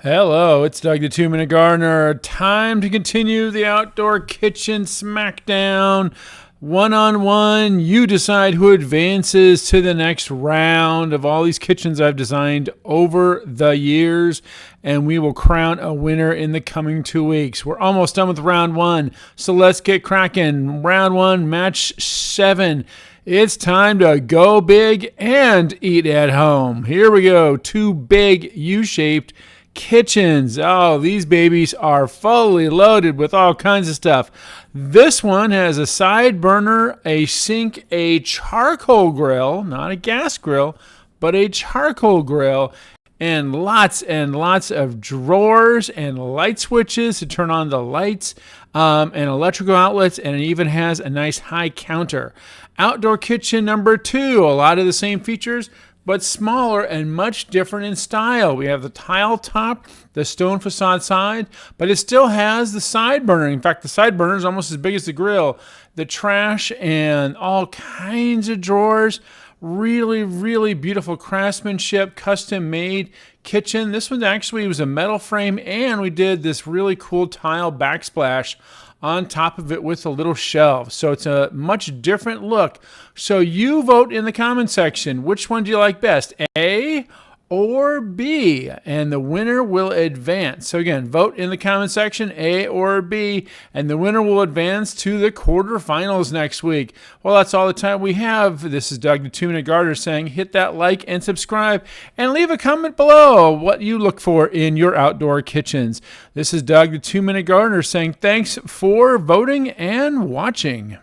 Hello, it's Doug the 2 Minute Gardener. Time to continue the Outdoor Kitchen Smackdown. One-on-one, you decide who advances to the next round of all these kitchens I've designed over the years, and we will crown a winner in the coming 2 weeks. We're almost done with round one, so let's get cracking. Round one, match 7. It's time to go big and eat at home. Here we go. 2 big U-shaped kitchens. Oh, these babies are fully loaded with all kinds of stuff. This one has a side burner, a sink, a charcoal grill, not a gas grill, but a charcoal grill, and lots of drawers and light switches to turn on the lights, and electrical outlets, and it even has a nice high counter. Outdoor kitchen number 2, a lot of the same features, but smaller and much different in style. We have the tile top, the stone facade side, but it still has the side burner. In fact, the side burner is almost as big as the grill. The trash and all kinds of drawers. Really beautiful craftsmanship, custom made kitchen. This one actually was a metal frame, and we did this really cool tile backsplash on top of it with a little shelf. So it's a much different look. So you vote in the comment section. Which one do you like best, A or B? And the winner will advance. So again, vote in the comment section, A or B, and the winner will advance to the quarterfinals next week. Well, that's all the time we have. This is Doug the 2 Minute Gardener saying hit that like and subscribe, and leave a comment below what you look for in your outdoor kitchens. This is Doug the 2 Minute Gardener saying thanks for voting and watching.